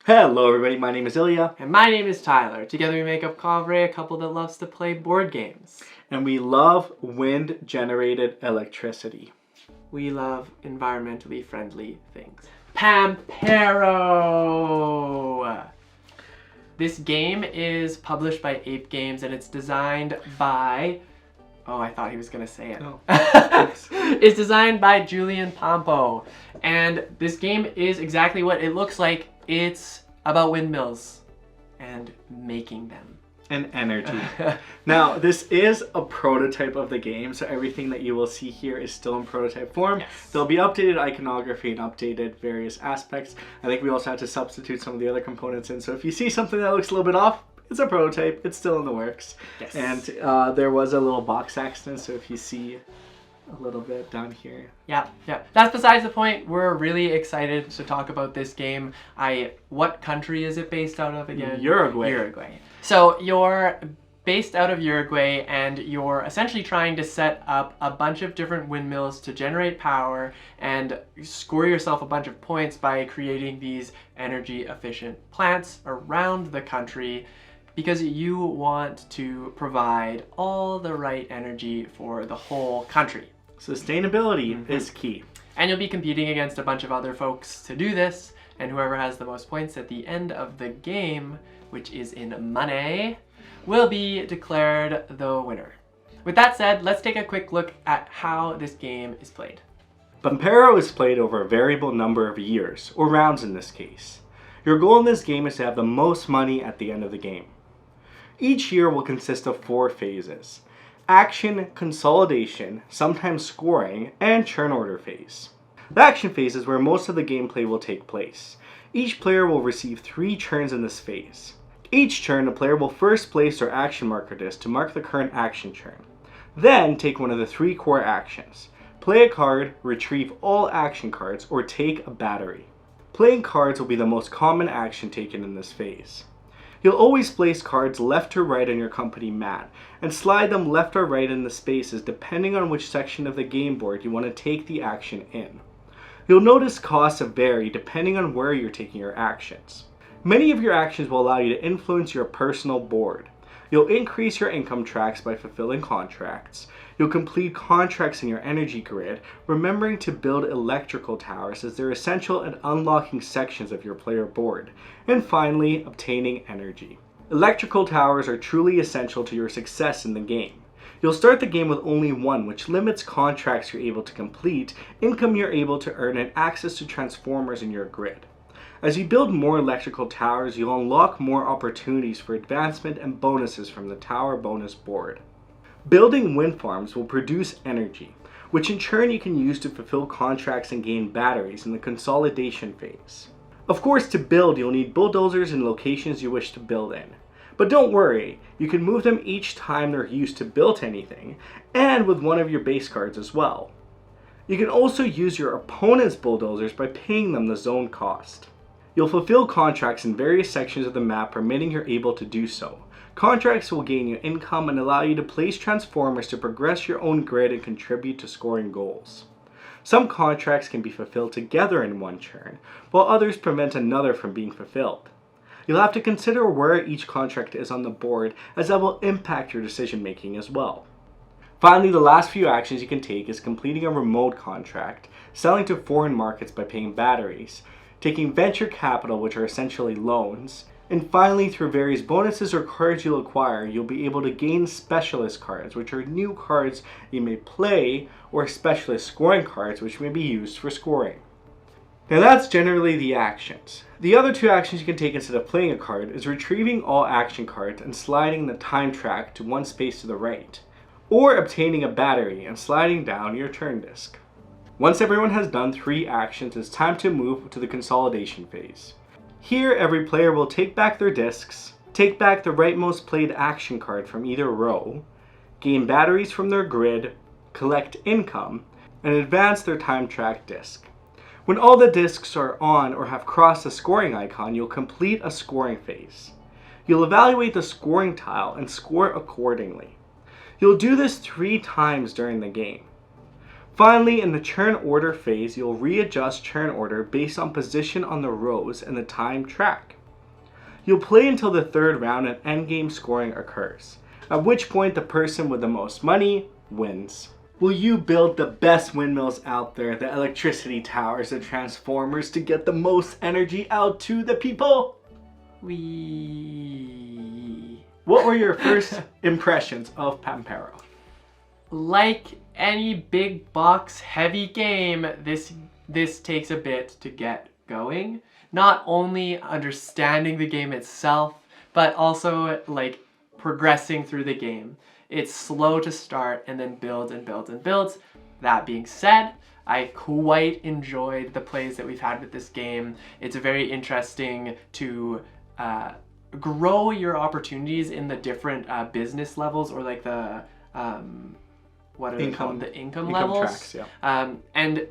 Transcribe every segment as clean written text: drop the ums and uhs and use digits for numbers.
Hello everybody, my name is Ilya. And my name is Tyler. Together we make up Cavre, a couple that loves to play board games. And we love wind-generated electricity. We love environmentally friendly things. Pampero! This game is published by Ape Games and it's designed by... Oh, I thought he was going to say it. No. It's designed by Julián Pombo. And this game is exactly what it looks like. It's about windmills and making them. And energy. Now, this is a prototype of the game, so everything that you will see here is still in prototype form. Yes. There'll be updated iconography and updated various aspects. I think we also had to substitute some of the other components in, so if you see something that looks a little bit off, it's a prototype. It's still in the works. Yes. And there was a little box accident, so if you see a little bit down here. Yeah. That's besides the point. We're really excited to talk about this game. What country is it based out of again? Uruguay. So you're based out of Uruguay and you're essentially trying to set up a bunch of different windmills to generate power and score yourself a bunch of points by creating these energy efficient plants around the country, because you want to provide all the right energy for the whole country. Sustainability is key. And you'll be competing against a bunch of other folks to do this, and whoever has the most points at the end of the game, which is in money, will be declared the winner. With that said, let's take a quick look at how this game is played. Pampero is played over a variable number of years, or rounds in this case. Your goal in this game is to have the most money at the end of the game. Each year will consist of 4 phases: action, consolidation, sometimes scoring, and turn order phase. The action phase is where most of the gameplay will take place. Each player will receive 3 turns in this phase. Each turn, the player will first place their action marker disc to mark the current action turn. Then take one of the 3 core actions. Play a card, retrieve all action cards, or take a battery. Playing cards will be the most common action taken in this phase. You'll always place cards left to right on your company mat and slide them left or right in the spaces depending on which section of the game board you want to take the action in. You'll notice costs vary depending on where you're taking your actions. Many of your actions will allow you to influence your personal board. You'll increase your income tracks by fulfilling contracts. You'll complete contracts in your energy grid, remembering to build electrical towers as they're essential in unlocking sections of your player board. And finally, obtaining energy. Electrical towers are truly essential to your success in the game. You'll start the game with only 1, which limits contracts you're able to complete, income you're able to earn, and access to transformers in your grid. As you build more electrical towers, you'll unlock more opportunities for advancement and bonuses from the tower bonus board. Building wind farms will produce energy, which in turn you can use to fulfill contracts and gain batteries in the consolidation phase. Of course, to build, you'll need bulldozers in locations you wish to build in. But don't worry, you can move them each time they're used to build anything, and with one of your base cards as well. You can also use your opponent's bulldozers by paying them the zone cost. You'll fulfill contracts in various sections of the map, permitting you're able to do so. Contracts will gain you income and allow you to place transformers to progress your own grid and contribute to scoring goals. Some contracts can be fulfilled together in one turn, while others prevent another from being fulfilled. You'll have to consider where each contract is on the board, as that will impact your decision making as well. Finally, the last few actions you can take is completing a remote contract, selling to foreign markets by paying batteries, taking venture capital, which are essentially loans, and finally, through various bonuses or cards you'll acquire, you'll be able to gain specialist cards, which are new cards you may play, or specialist scoring cards, which may be used for scoring. Now that's generally the actions. The other 2 actions you can take instead of playing a card is retrieving all action cards and sliding the time track to 1 space to the right, or obtaining a battery and sliding down your turn disc. Once everyone has done 3 actions, it's time to move to the consolidation phase. Here, every player will take back their discs, take back the rightmost played action card from either row, gain batteries from their grid, collect income, and advance their time track disc. When all the discs are on or have crossed the scoring icon, you'll complete a scoring phase. You'll evaluate the scoring tile and score accordingly. You'll do this 3 times during the game. Finally, in the turn order phase, you'll readjust turn order based on position on the rows and the time track. You'll play until the third round and endgame scoring occurs, at which point the person with the most money wins. Will you build the best windmills out there, the electricity towers, the transformers to get the most energy out to the people? What were your first impressions of Pampero? Like any big box heavy game, this takes a bit to get going. Not only understanding the game itself, but also like progressing through the game. It's slow to start and then builds and builds and builds. That being said, I quite enjoyed the plays that we've had with this game. It's very interesting to grow your opportunities in the different business levels, or like the what are they called? The income levels. Tracks, yeah. And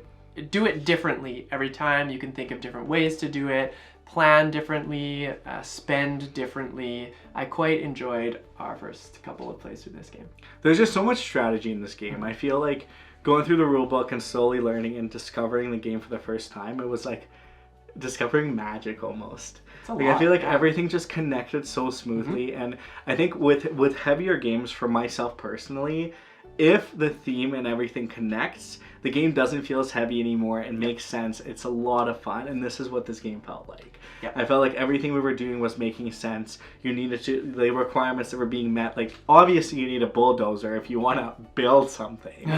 do it differently every time. You can think of different ways to do it, plan differently, spend differently. I quite enjoyed our first couple of plays through this game. There's just so much strategy in this game. I feel like going through the rulebook and slowly learning and discovering the game for the first time, it was like discovering magic almost. I feel like everything just connected so smoothly, and I think with heavier games, for myself personally, if the theme and everything connects, the game doesn't feel as heavy anymore and makes sense. It's a lot of fun, and this is what this game felt like. Yep. I felt like everything we were doing was making sense. You needed the requirements that were being met. Like, obviously you need a bulldozer if you want to build something.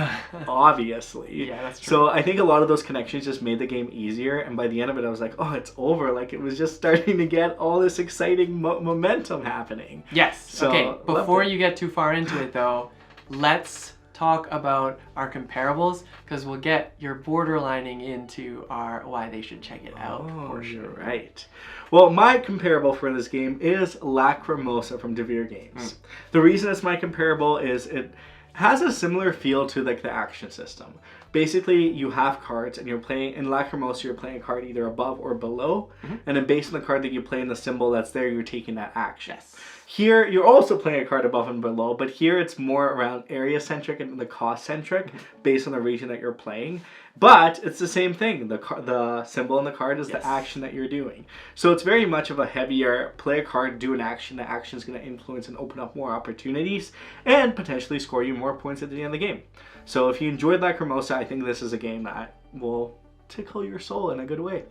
Obviously. Yeah, that's true. So I think a lot of those connections just made the game easier, and by the end of it I was like, oh, it's over. Like, it was just starting to get all this exciting momentum happening. Yes. So, okay, before you get too far into it though, let's talk about our comparables, because we'll get your borderlining into our why they should check it out portion. You're right. Well, my comparable for this game is Lacrimosa from Devere Games. The reason it's my comparable is it has a similar feel to like the action system. Basically, you have cards, and you're playing in Lacrimosa. You're playing a card either above or below, and then based on the card that you play and the symbol that's there, you're taking that action. Yes. Here, you're also playing a card above and below, but here it's more around area-centric and the cost-centric based on the region that you're playing. But it's the same thing. The symbol on the card is the action that you're doing. So it's very much of a heavier play a card, do an action. The action is going to influence and open up more opportunities and potentially score you more points at the end of the game. So if you enjoyed Lacrimosa, I think this is a game that will tickle your soul in a good way.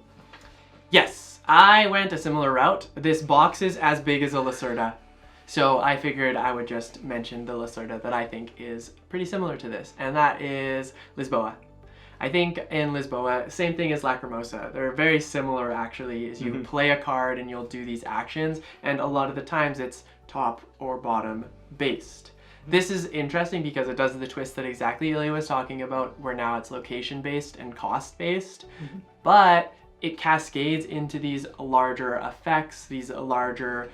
Yes, I went a similar route. This box is as big as a Lacerda. So I figured I would just mention the Lacerda that I think is pretty similar to this, and that is Lisboa. I think in Lisboa, same thing as Lacrimosa. They're very similar actually, is you play a card and you'll do these actions, and a lot of the times it's top or bottom based. This is interesting because it does the twist that exactly Ilya was talking about, where now it's location based and cost based, but it cascades into these larger effects, these larger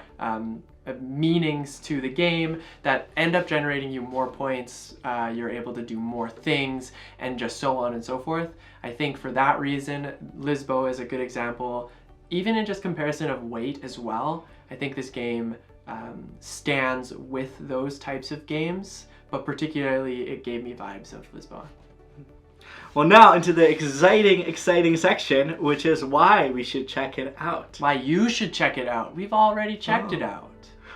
meanings to the game that end up generating you more points. You're able to do more things, and just so on and so forth. I think for that reason, Lisboa is a good example. Even in just comparison of weight as well, I think this game stands with those types of games, but particularly it gave me vibes of Lisboa. Well, now into the exciting section, which is why we should check it out. Why you should check it out. We've already checked it out.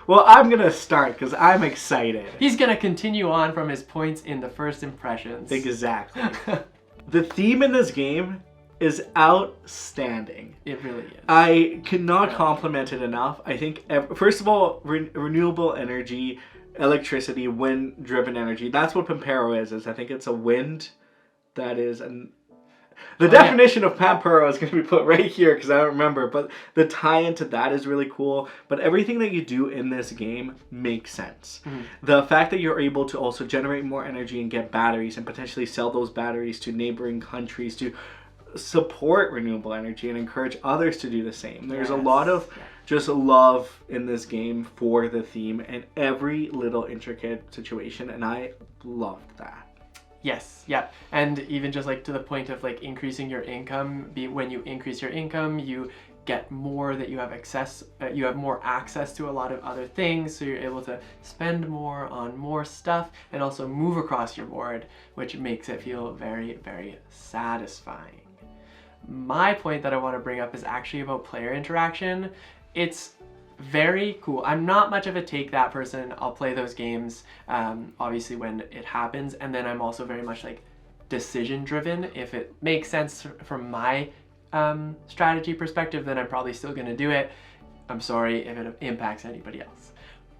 Well, I'm going to start because I'm excited. He's going to continue on from his points in the first impressions. Exactly. The theme in this game is outstanding. It really is. I cannot compliment it enough. I think, first of all, renewable energy, electricity, wind-driven energy. That's what Pampero is. I think it's a wind that is... The definition of Pampero is going to be put right here because I don't remember, but the tie into that is really cool. But everything that you do in this game makes sense. The fact that you're able to also generate more energy and get batteries and potentially sell those batteries to neighboring countries to support renewable energy and encourage others to do the same. There's a lot of just love in this game for the theme and every little intricate situation, and I loved that. Yes, yeah, and even just like to the point of like increasing your income. When you increase your income, you get more that you have access. You have more access to a lot of other things, so you're able to spend more on more stuff and also move across your board, which makes it feel very, very satisfying. My point that I want to bring up is actually about player interaction. It's very cool. I'm not much of a take that person. I'll play those games, obviously when it happens, and then I'm also very much like decision driven. If it makes sense from my strategy perspective, then I'm probably still going to do it. I'm sorry if it impacts anybody else.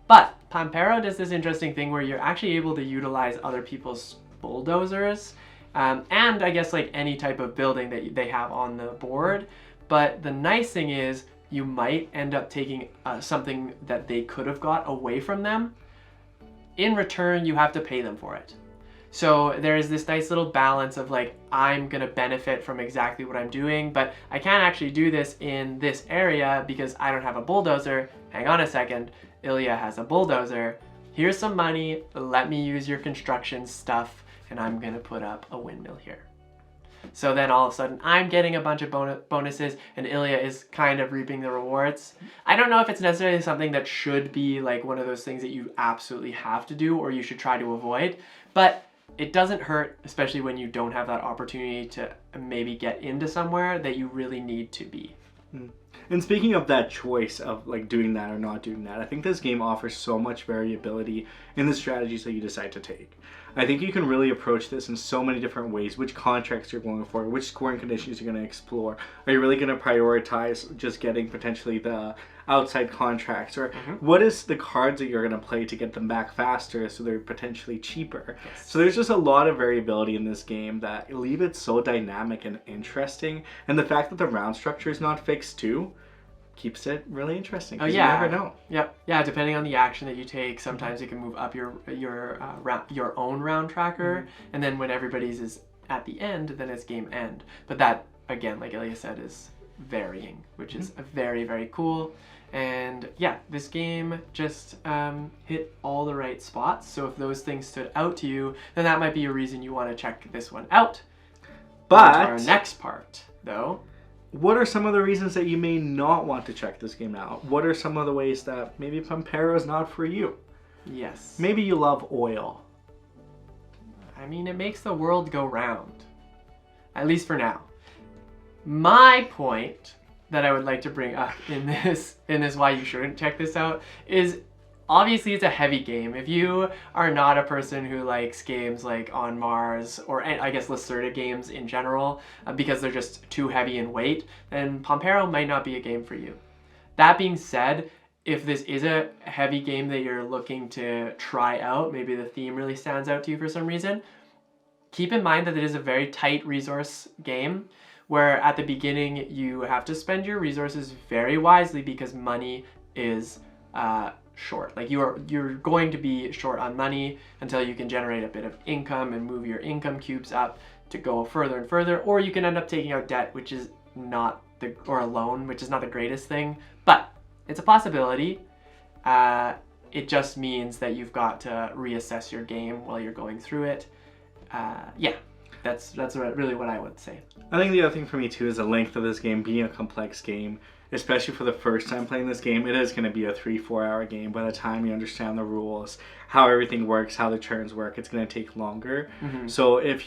But Pampero does this interesting thing where you're actually able to utilize other people's bulldozers, and I guess like any type of building that they have on the board. But the nice thing is you might end up taking something that they could have got away from them. In return, you have to pay them for it. So there's this nice little balance of like, I'm gonna benefit from exactly what I'm doing, but I can't actually do this in this area because I don't have a bulldozer. Hang on a second, Ilya has a bulldozer. Here's some money, let me use your construction stuff, and I'm gonna put up a windmill here. So then all of a sudden I'm getting a bunch of bonuses and Ilya is kind of reaping the rewards. I don't know if it's necessarily something that should be like one of those things that you absolutely have to do or you should try to avoid, but it doesn't hurt, especially when you don't have that opportunity to maybe get into somewhere that you really need to be. And speaking of that choice of like doing that or not doing that, I think this game offers so much variability in the strategies that you decide to take. I think you can really approach this in so many different ways. Which contracts you're going for, which scoring conditions you're going to explore. Are you really going to prioritize just getting potentially the outside contracts? Or what is the cards that you're going to play to get them back faster so they're potentially cheaper? Yes. So there's just a lot of variability in this game that leave it so dynamic and interesting. And the fact that the round structure is not fixed too keeps it really interesting. Oh yeah, you never know. Yep. Yeah, depending on the action that you take, sometimes it can move up your own round tracker, and then when everybody's is at the end, then it's game end. But that, again, like Ilya said, is varying, which is very, very cool. And yeah, this game just hit all the right spots. So if those things stood out to you, then that might be a reason you want to check this one out. But our next part, though. What are some of the reasons that you may not want to check this game out? What are some of the ways that maybe Pampero is not for you? Yes. Maybe you love oil. I mean, it makes the world go round. At least for now. My point that I would like to bring up in this why you shouldn't check this out is obviously it's a heavy game. If you are not a person who likes games like On Mars or I guess Lacerda games in general because they're just too heavy in weight, then Pampero might not be a game for you. That being said, if this is a heavy game that you're looking to try out, maybe the theme really stands out to you for some reason, keep in mind that it is a very tight resource game where at the beginning you have to spend your resources very wisely because money is short. Like you're going to be short on money until you can generate a bit of income and move your income cubes up to go further and further, or you can end up taking out debt, which is not or a loan, which is not the greatest thing, but it's a possibility. It just means that you've got to reassess your game while you're going through it. Yeah, that's really what I would say. I think the other thing for me too is the length of this game being a complex game. Especially for the first time playing this game, it is going to be a 3-4 hour game. By the time you understand the rules, how everything works, how the turns work, it's going to take longer. So if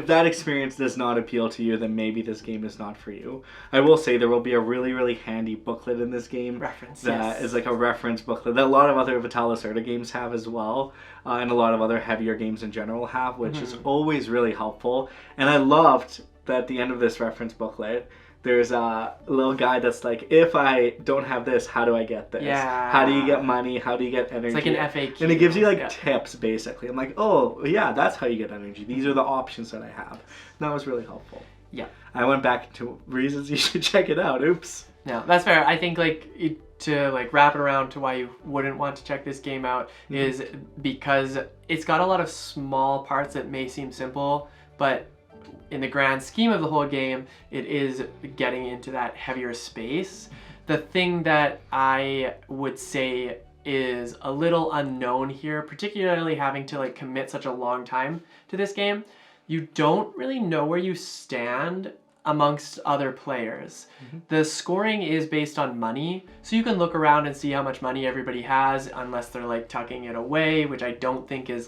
that experience does not appeal to you, then maybe this game is not for you. I will say there will be a really, really handy booklet in this game. That is like a reference booklet that a lot of other Lacerda games have as well, and a lot of other heavier games in general have, which is always really helpful. And I loved that at the end of this reference booklet, there's a little guy that's like, if I don't have this, how do I get this? Yeah. How do you get money? How do you get energy? It's like an FAQ. And it gives you like tips, basically. I'm like, oh, yeah, that's how you get energy. These are the options that I have. And that was really helpful. Yeah. I went back to reasons you should check it out. Oops. No, that's fair. I think to wrap it around to why you wouldn't want to check this game out is because it's got a lot of small parts that may seem simple, but in the grand scheme of the whole game, it is getting into that heavier space. The thing that I would say is a little unknown here, particularly having to commit such a long time to this game, you don't really know where you stand amongst other players. The scoring is based on money, so you can look around and see how much money everybody has, unless they're tucking it away, which I don't think is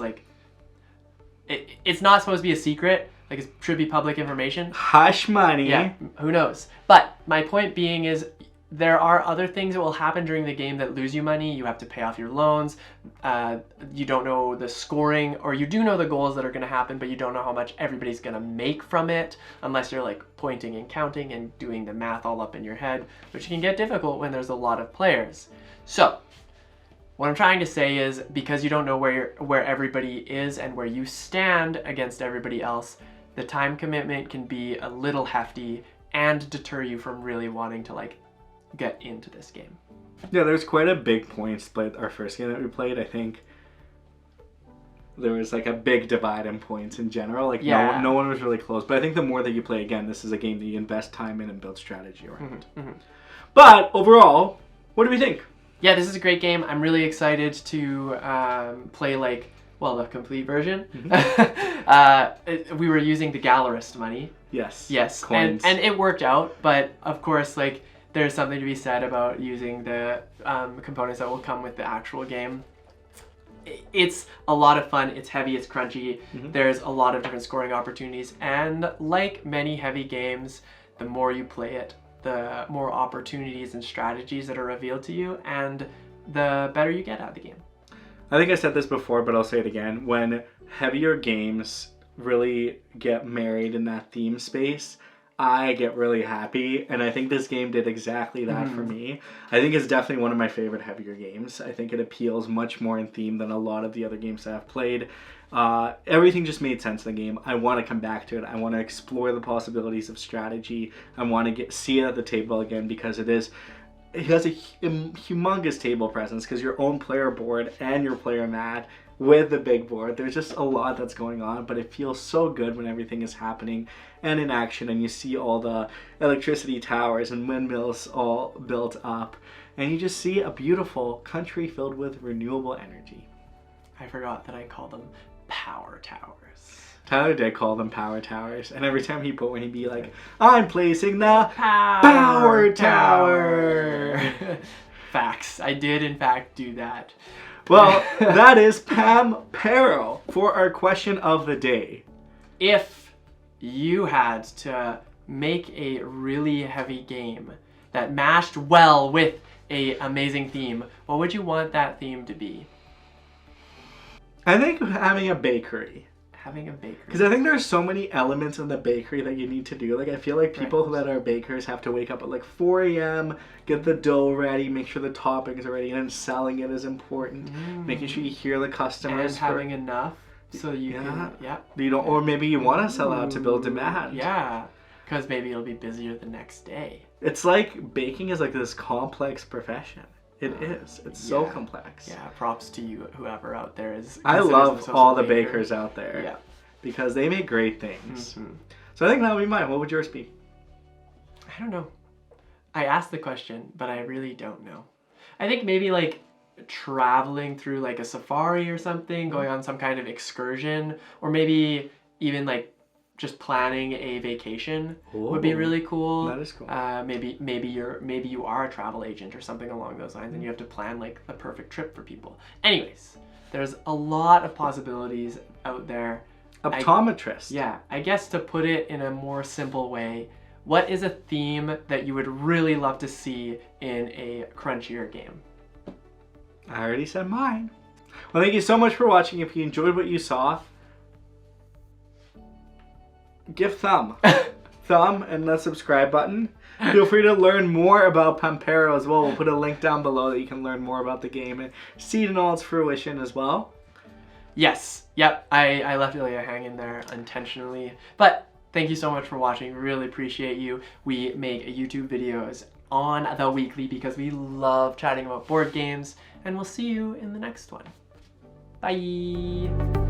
it's not supposed to be a secret. It should be public information. Hush money. Yeah, who knows? But my point being is there are other things that will happen during the game that lose you money. You have to pay off your loans. You don't know the scoring, or you do know the goals that are going to happen, but you don't know how much everybody's going to make from it unless you're like pointing and counting and doing the math all up in your head, which can get difficult when there's a lot of players. So what I'm trying to say is, because you don't know where everybody is and where you stand against everybody else, the time commitment can be a little hefty and deter you from really wanting to like get into this game. Yeah, there's quite a big point split our first game that we played. I think there was like a big divide in points in general. Like no one was really close. But I think the more that you play, again, this is a game that you invest time in and build strategy around. But overall, what do we think? Yeah, this is a great game. I'm really excited to play like, well, the complete version. We were using the Gallerist money. Yes. Coins. And it worked out. But of course, like, there's something to be said about using the components that will come with the actual game. It's a lot of fun. It's heavy. It's crunchy. There's a lot of different scoring opportunities. And like many heavy games, the more you play it, the more opportunities and strategies that are revealed to you, and the better you get at the game. I think I said this before, but I'll say it again. When heavier games really get married in that theme space, I get really happy, and I think this game did exactly that for me. I think it's definitely one of my favorite heavier games. I think it appeals much more in theme than a lot of the other games that I've played. Everything just made sense in the game. I want to come back to it. I want to explore the possibilities of strategy. I want to see it at the table again, because it has a humongous table presence, because your own player board and your player mat with the big board. There's just a lot that's going on, but it feels so good when everything is happening and in action, and you see all the electricity towers and windmills all built up, and you just see a beautiful country filled with renewable energy. I forgot that I called them power towers. Tyler did call them power towers, and every time he put one, he'd be like, I'm placing the power tower. Facts. I did in fact do that. Well, that is Pampero for our question of the day. If you had to make a really heavy game that mashed well with an amazing theme, what would you want that theme to be? I think having a bakery. Having a bakery. Because I think there's so many elements in the bakery that you need to do. Like, I feel like people that are bakers have to wake up at like 4 a.m., get the dough ready, make sure the toppings are ready, and then selling it is important. Making sure you hear the customers. And having enough so you can, You don't, or maybe you want to sell out to build demand. Yeah, because maybe it'll be busier the next day. It's like baking is like this complex profession. It is. It's so complex. Yeah, props to you, whoever out there is. I love all the bakers out there. Yeah. Because they make great things. So I think that would be mine. What would yours be? I don't know. I asked the question, but I really don't know. I think maybe like traveling through like a safari or something, going on some kind of excursion, or maybe even like just planning a vacation would be really cool. That is cool. Maybe you are a travel agent or something along those lines, and you have to plan like the perfect trip for people. Anyways, there's a lot of possibilities out there. Optometrist. I guess to put it in a more simple way, what is a theme that you would really love to see in a crunchier game? I already said mine. Well, thank you so much for watching. If you enjoyed what you saw, give thumb and the subscribe button. Feel free to learn more about Pampero as well. We'll put a link down below that you can learn more about the game and see it in all its fruition as well. Yes. Yep. I left Ilya hanging there intentionally. But thank you so much for watching. Really appreciate you. We make YouTube videos on the weekly because we love chatting about board games. And we'll see you in the next one. Bye.